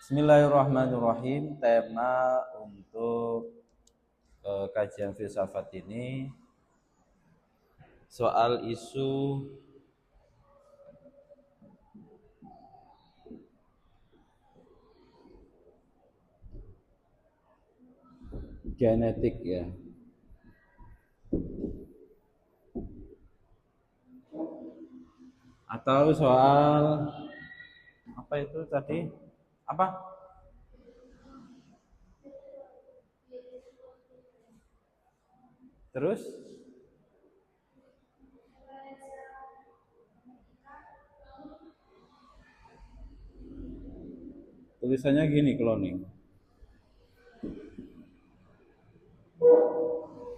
Bismillahirrahmanirrahim. Tema untuk kajian filsafat ini soal isu genetik ya. Atau soal apa itu tadi? Apa? Terus tulisannya gini, cloning.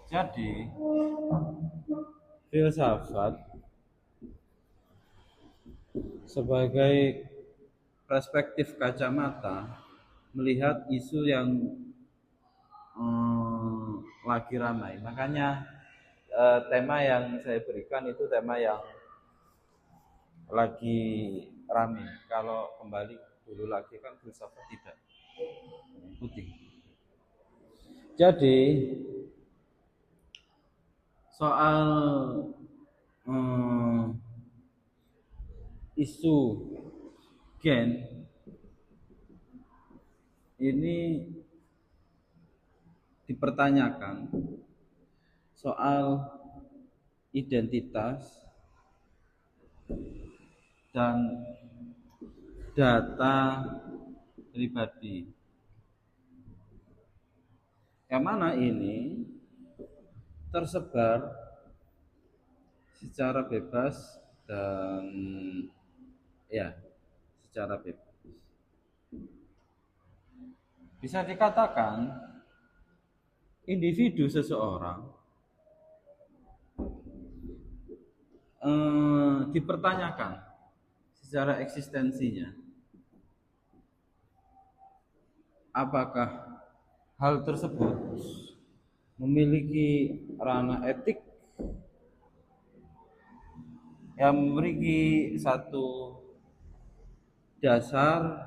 Jadi filsafat sebagai perspektif kacamata melihat isu yang lagi ramai. Makanya tema yang saya berikan itu tema yang lagi ramai. Kalau kembali dulu lagi kan filsafat tidak putih. Jadi soal isu gen ini dipertanyakan soal identitas dan data pribadi. Yang mana ini tersebar secara bebas dan ya secara bebas. Bisa dikatakan individu seseorang dipertanyakan secara eksistensinya. Apakah hal tersebut memiliki ranah etik yang memiliki satu dasar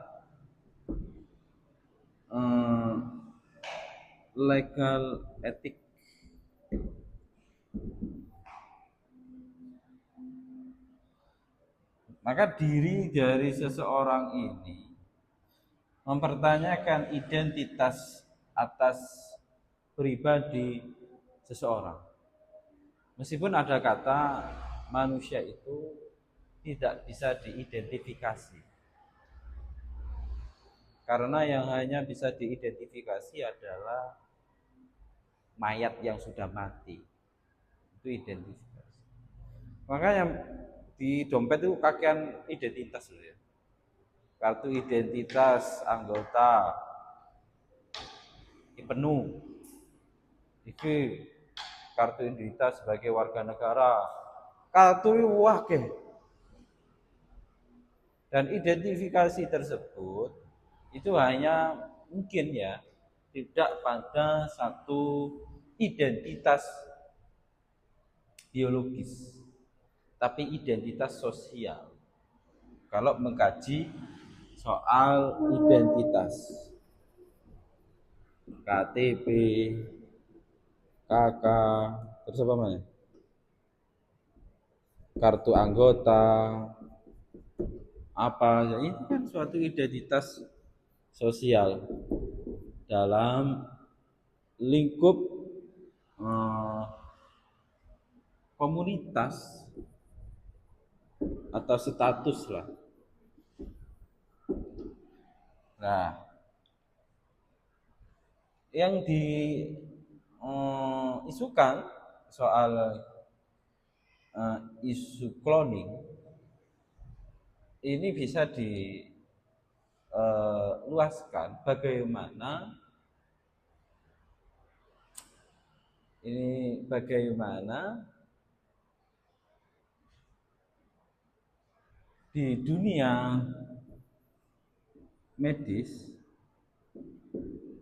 legal etik. Maka diri dari seseorang ini mempertanyakan identitas atas pribadi seseorang. Meskipun ada kata manusia itu tidak bisa diidentifikasi. Karena yang hanya bisa diidentifikasi adalah mayat yang sudah mati. Itu identifikasi. Makanya di dompet itu kakean identitas loh ya. Kartu identitas anggota penuh. Iki kartu identitas sebagai warga negara. Kartu wakil. Dan identifikasi tersebut itu hanya mungkin ya tidak pada satu identitas biologis, tapi identitas sosial. Kalau mengkaji soal identitas, KTP, KK, terus apa namanya? Kartu anggota, apa? Ini kan suatu identitas sosial dalam lingkup komunitas atau status lah. Nah, yang diisukan soal isu cloning ini bisa diluaskan bagaimana di dunia medis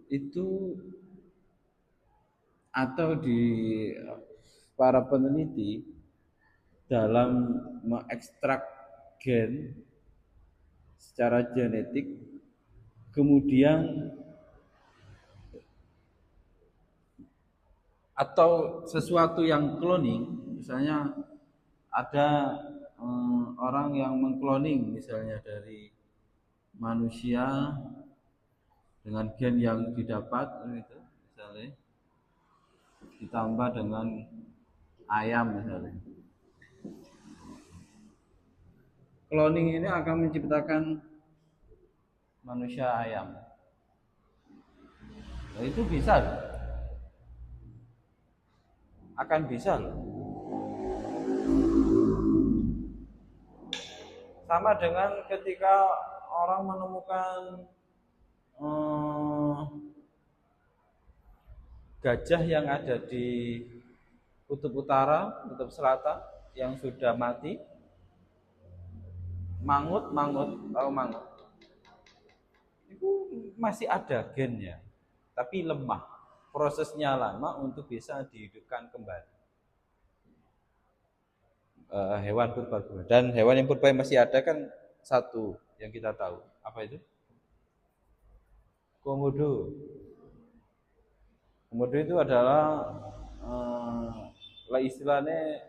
itu atau di para peneliti dalam mengekstrak gen secara genetik kemudian atau sesuatu yang cloning, misalnya ada orang yang mengkloning misalnya dari manusia dengan gen yang didapat itu misalnya ditambah dengan ayam misalnya. Cloning ini akan menciptakan manusia ayam. Nah, itu bisa loh. Akan bisa loh. Sama dengan ketika orang menemukan gajah yang ada di kutub utara, kutub selatan yang sudah mati, mangut, tahu mangut? Itu masih ada gennya, tapi lemah. Prosesnya lama untuk bisa dihidupkan kembali. Hewan purba. Dan hewan yang purba yang masih ada kan satu yang kita tahu. Apa itu? Komodo. Komodo itu adalah istilahnya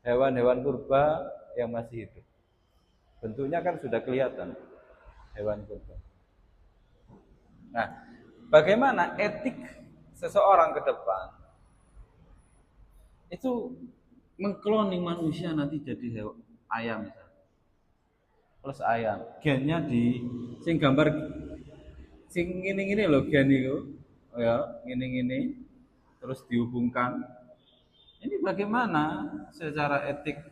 hewan-hewan purba yang masih hidup. Bentuknya kan sudah kelihatan hewan purba. Nah, bagaimana etik seseorang ke depan itu mengkloning manusia nanti jadi ayam misalnya. Plus ayam, gennya di sing gambar sing ngene-ngene lho gen itu. Ya, ngene-ngene terus dihubungkan. Ini bagaimana secara etik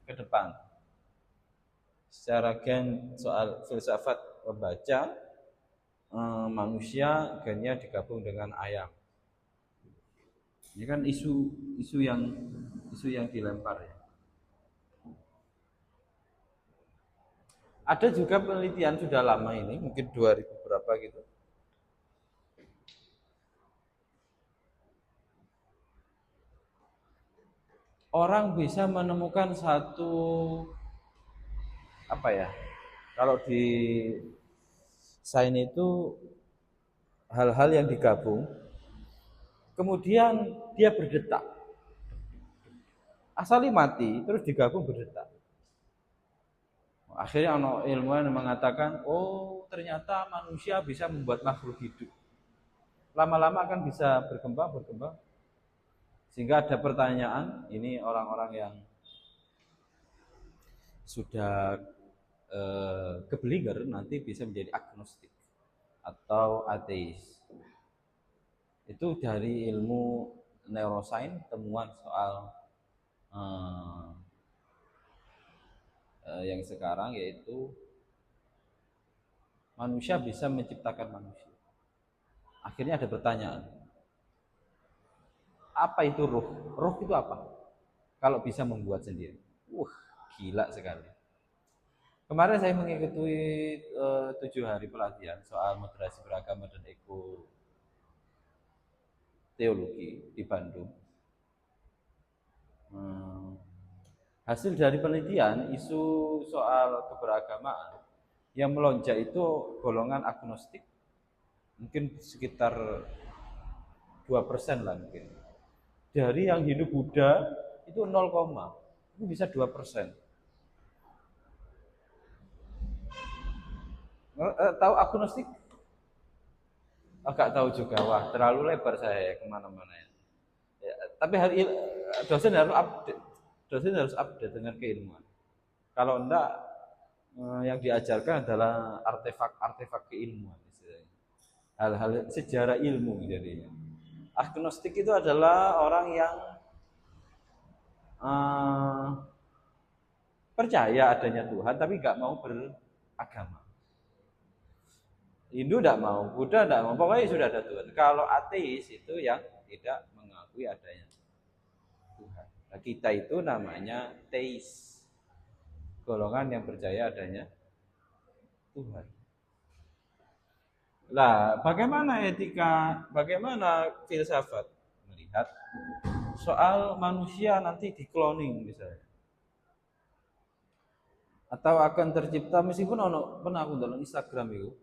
ke depan? Secara gen soal filsafat membaca manusia gennya digabung dengan ayam. Ini kan isu yang dilempar ya. Ada juga penelitian sudah lama ini, mungkin 2000 berapa gitu. Orang bisa menemukan satu apa ya? Kalau di sains itu hal-hal yang digabung, kemudian dia berdetak. Asalnya mati, terus digabung berdetak. Akhirnya ilmuwan mengatakan, oh ternyata manusia bisa membuat makhluk hidup. Lama-lama akan bisa berkembang. Sehingga ada pertanyaan, ini orang-orang yang sudah kebelinger nanti bisa menjadi agnostik atau ateis. Itu dari ilmu neuroscience, temuan soal yang sekarang yaitu manusia bisa menciptakan manusia. Akhirnya ada pertanyaan, apa itu ruh? Ruh itu apa? Kalau bisa membuat sendiri. Gila sekali. Kemarin saya mengikuti 7 hari pelatihan soal moderasi beragama dan eko teologi di Bandung. Hasil dari penelitian isu soal keberagamaan yang melonjak itu golongan agnostik, mungkin sekitar 2% lah mungkin. Dari yang hidup Buddha itu 0, itu bisa 2%. Tahu agnostik? Agak tahu juga, wah terlalu lebar saya kemana-mana ya. Tapi dosen harus update dengan keilmuan. Kalau enggak, yang diajarkan adalah artefak keilmuan, hal-hal sejarah ilmu jadinya. Agnostik itu adalah orang yang percaya adanya Tuhan tapi nggak mau beragama. Hindu tidak mau, Buddha tidak mau, pokoknya sudah ada Tuhan. Kalau ateis itu yang tidak mengakui adanya Tuhan. Nah, kita itu namanya teis, golongan yang percaya adanya Tuhan. Nah, bagaimana etika, bagaimana filsafat melihat soal manusia nanti di-cloning misalnya, atau akan tercipta, meskipun pernah aku dalam Instagram itu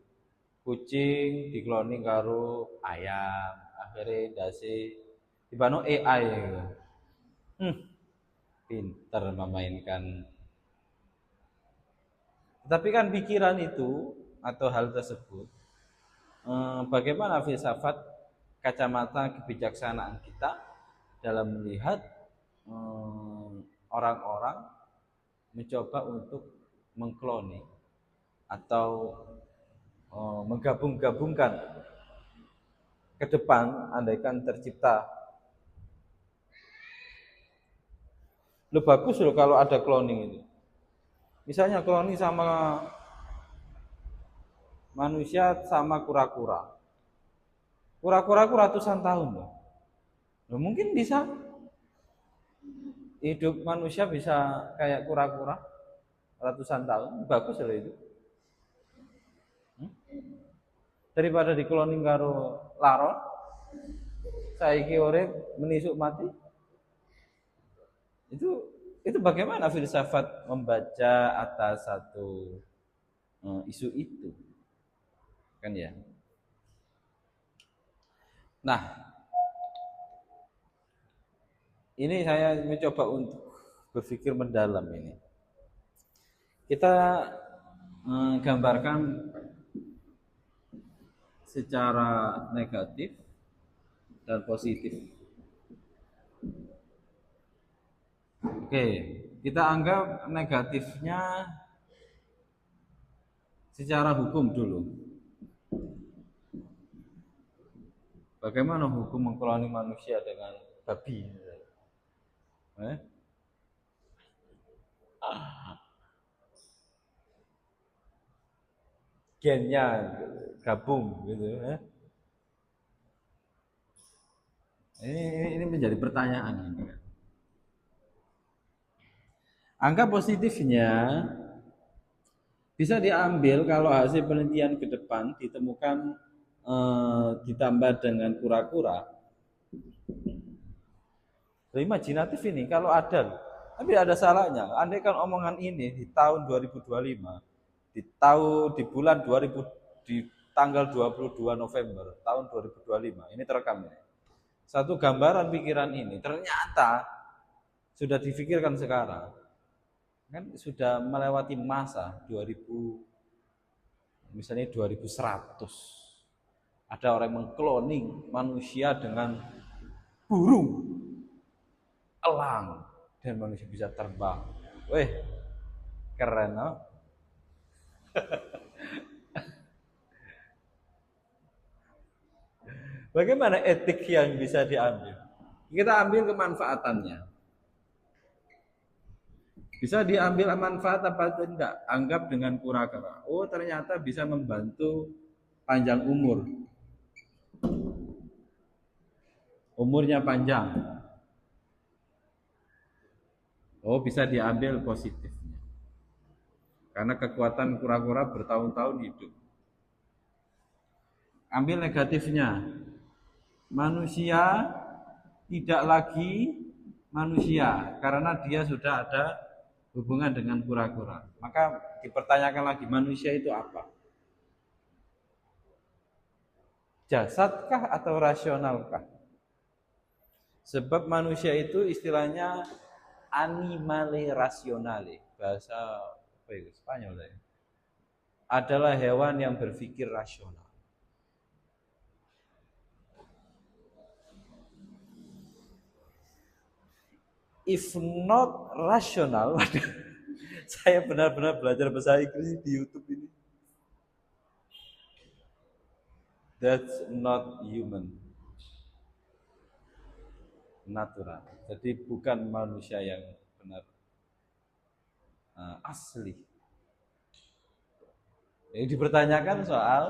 kucing dikloning karo ayam, akhirnya dasi dibano AI gitu. Pinter memainkan. Tapi kan pikiran itu atau hal tersebut, bagaimana filsafat kacamata kebijaksanaan kita dalam melihat orang-orang mencoba untuk mengkloning atau menggabung-gabungkan ke depan, andaikan tercipta. Lo bagus loh kalau ada cloning ini. Misalnya cloning sama manusia sama kura-kura. Kura-kura itu ratusan tahun loh. Mungkin bisa hidup manusia bisa kayak kura-kura ratusan tahun, bagus loh itu. Daripada di cloning karo laron, saiki urip menisuk mati. Itu bagaimana filsafat membaca atas satu isu itu, kan ya. Nah, ini saya mencoba untuk berpikir mendalam ini. Kita gambarkan secara negatif dan positif. Oke, kita anggap negatifnya secara hukum dulu. Bagaimana hukum mengkloning manusia dengan babi? Gennya gabung gitu. Ini menjadi pertanyaan ini. Angka positifnya bisa diambil kalau hasil penelitian ke depan ditemukan ditambah dengan kura-kura. Imajinatif ini kalau ada, tapi ada salahnya. Andai kan omongan ini di tahun 2025, di bulan 2000, di tanggal 22 November tahun 2025 ini terekam ini. Satu gambaran pikiran ini ternyata sudah difikirkan sekarang. Kan sudah melewati masa 2000, misalnya 2100. Ada orang mengkloning manusia dengan burung, elang, dan manusia bisa terbang. Weh, keren, no? Bagaimana etik yang bisa diambil? Kita ambil kemanfaatannya. Bisa diambil manfaat apa tidak? Anggap dengan kura-kura. Oh, ternyata bisa membantu panjang umur. Umurnya panjang. Oh, bisa diambil positifnya. Karena kekuatan kura-kura bertahun-tahun hidup. Ambil negatifnya. Manusia tidak lagi manusia karena dia sudah ada hubungan dengan kura-kura. Maka dipertanyakan lagi, manusia itu apa? Jasadkah atau rasionalkah? Sebab manusia itu istilahnya animale rasionale, bahasa apa itu Spanyol ya. Adalah hewan yang berpikir rasional. If not rasional, saya benar-benar belajar bahasa Inggris di YouTube ini. That's not human. Natural. Jadi bukan manusia yang benar asli. Ini dipertanyakan soal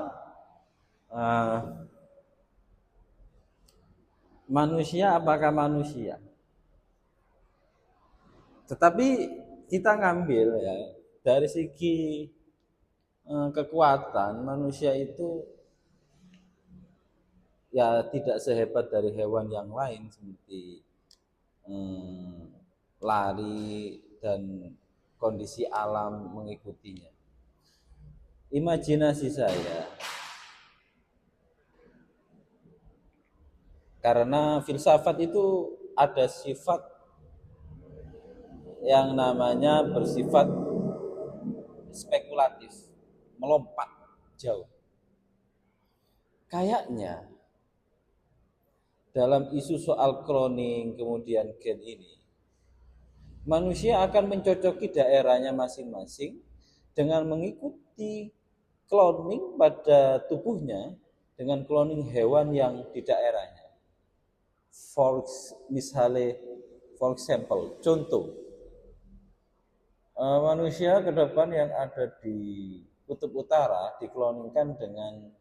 manusia apakah manusia. Tetapi kita ngambil ya dari segi kekuatan manusia itu ya tidak sehebat dari hewan yang lain seperti lari dan kondisi alam mengikutinya. Imajinasi saya Karena filsafat itu ada sifat yang namanya bersifat spekulatif, melompat jauh. Kayaknya dalam isu soal cloning kemudian gen ini, manusia akan mencocoki daerahnya masing-masing dengan mengikuti cloning pada tubuhnya dengan cloning hewan yang di daerahnya. Misalnya, for example, contoh, manusia ke depan yang ada di kutub utara dikloningkan dengan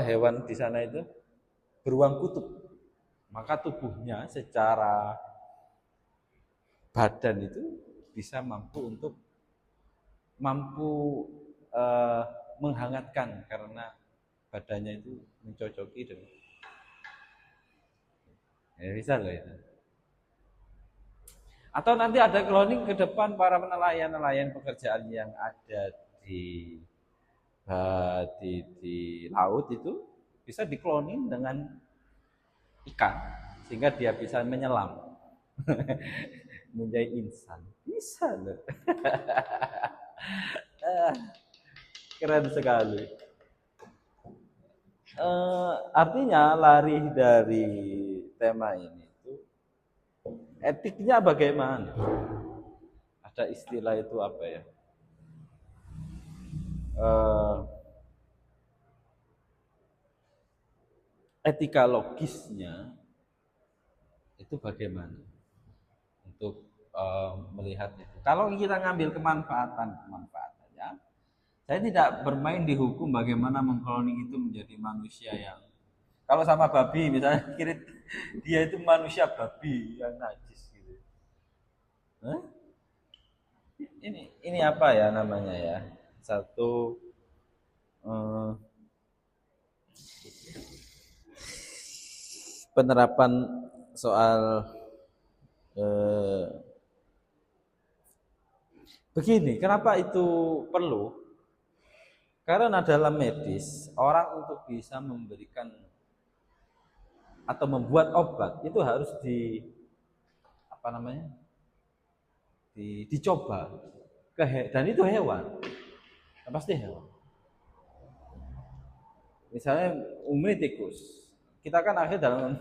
hewan di sana itu beruang kutub, maka tubuhnya secara badan itu bisa mampu menghangatkan karena badannya itu mencocoki dengan bisa loh itu. Atau nanti ada cloning ke depan para nelayan pekerjaan yang ada di laut itu bisa dikloning dengan ikan sehingga dia bisa menyelam menjadi insan, bisa loh. Keren sekali. Artinya lari dari tema ini itu etiknya bagaimana? Ada istilah itu apa ya? Etika logisnya itu bagaimana untuk melihat itu. Kalau kita ngambil kemanfaatannya, saya tidak bermain di hukum bagaimana mengkloning itu menjadi manusia yang, kalau sama babi misalnya, kira dia itu manusia babi yang najis gitu. Hah? Ini apa ya namanya ya? Satu penerapan soal begini, kenapa itu perlu? Karena dalam medis, orang untuk bisa memberikan atau membuat obat itu harus dicoba dan itu hewan, pasti hewan. Misalnya tikus, kita kan akhirnya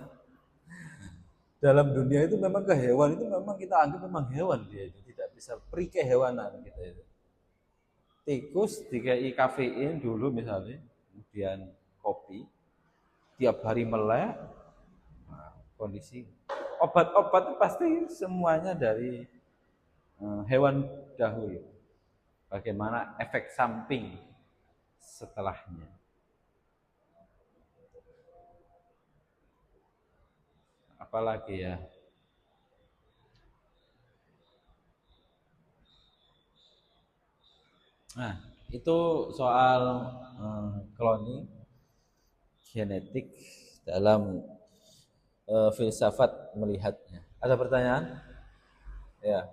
dalam dunia itu memang ke hewan itu memang kita anggap memang hewan, dia itu tidak bisa pri kehewanan kita itu. Tikus dikai kafein dulu misalnya, kemudian kopi, tiap hari melek, kondisi obat-obat pasti semuanya dari hewan dahulu. Bagaimana efek samping setelahnya? Apalagi ya? Nah, itu soal cloning genetik dalam filsafat melihatnya. Ada pertanyaan? Ya.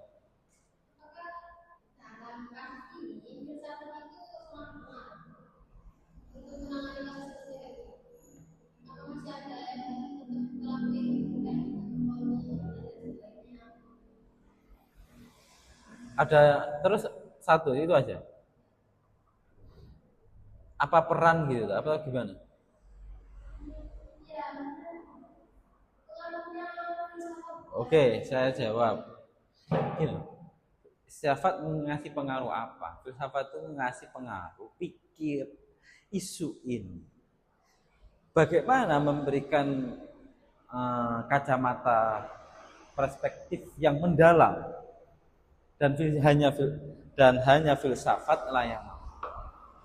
Ada terus satu itu aja. Apa peran gitu? Apa gimana? Oke, saya jawab. Gini, filsafat ngasih pengaruh apa? Filsafat itu ngasih pengaruh pikir isu ini. Bagaimana memberikan kacamata perspektif yang mendalam dan hanya filsafat lah yang,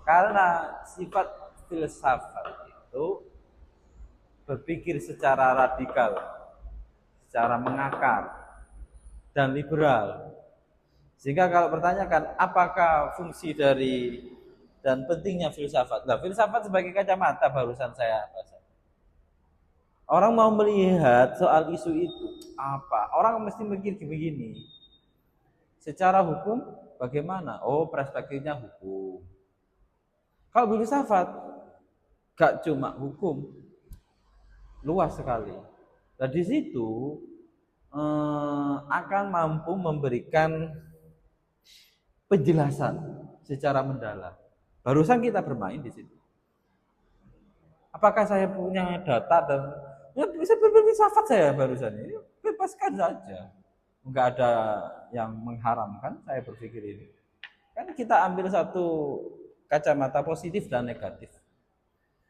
karena sifat filsafat itu berpikir secara radikal, secara mengakar dan liberal. Sehingga kalau pertanyakan apakah fungsi dari dan pentingnya filsafat, nah filsafat sebagai kacamata barusan saya bahas. Orang mau melihat soal isu itu apa? Orang mesti mikir begini. Secara hukum bagaimana? Oh, perspektifnya hukum. Kalau filsafat, gak cuma hukum, luas sekali. Nah di situ akan mampu memberikan penjelasan secara mendalam. Barusan kita bermain di situ. Apakah saya punya data dan ya bisa berfilsafat saya barusan ini, bebaskan saja. Enggak ada yang mengharamkan saya berpikir ini. Kan kita ambil satu kacamata positif dan negatif.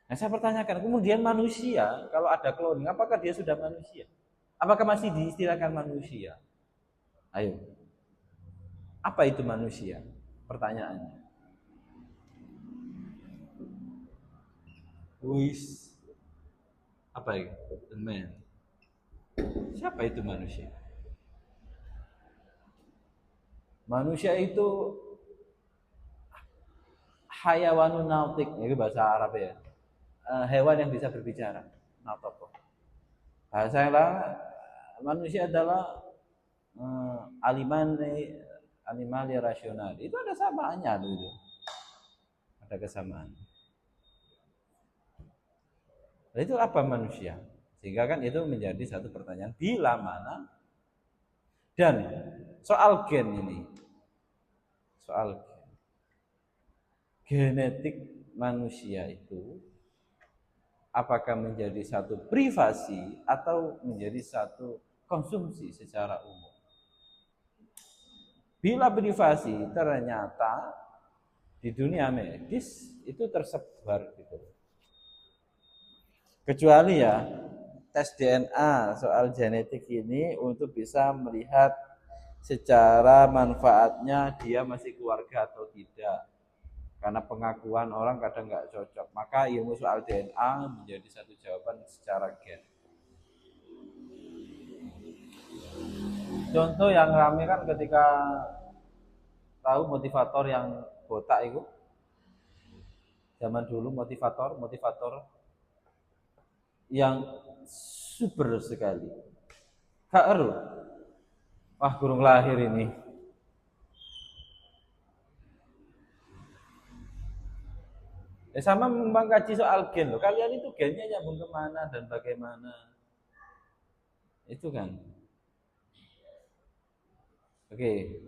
Nah, saya pertanyakan, kemudian manusia kalau ada cloning, apakah dia sudah manusia? Apakah masih diistilahkan manusia? Ayo. Apa itu manusia? Pertanyaannya. Wis. Apa itu? Man. Siapa itu manusia? Manusia itu hayawanun nautik, itu bahasa Arab ya. Hewan yang bisa berbicara. Nautok. Bahasa yang lain, manusia adalah animal rasional. Itu ada samaannya dulu. Ada kesamaan. Nah, itu apa manusia? Sehingga kan itu menjadi satu pertanyaan bila mana dan soal gen ini. Soal genetik manusia itu apakah menjadi satu privasi atau menjadi satu konsumsi secara umum. Bila privasi ternyata di dunia medis itu tersebar gitu. Kecuali ya tes DNA soal genetik ini untuk bisa melihat secara manfaatnya dia masih keluarga atau tidak. Karena pengakuan orang kadang nggak cocok. Maka ilmu soal DNA menjadi satu jawaban secara gen. Contoh yang rame kan ketika tahu motivator yang botak itu. Zaman dulu motivator yang super sekali. Kak Eru, wah kurang lahir ini. Sama mengkaji soal gen loh. Kalian itu gennya nyambung kemana dan bagaimana? Itu kan. Oke.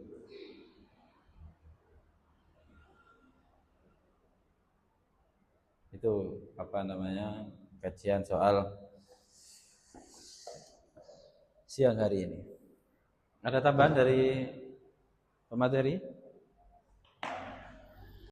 Itu apa namanya? Kajian soal siang hari ini. Ada tambahan dari pemateri?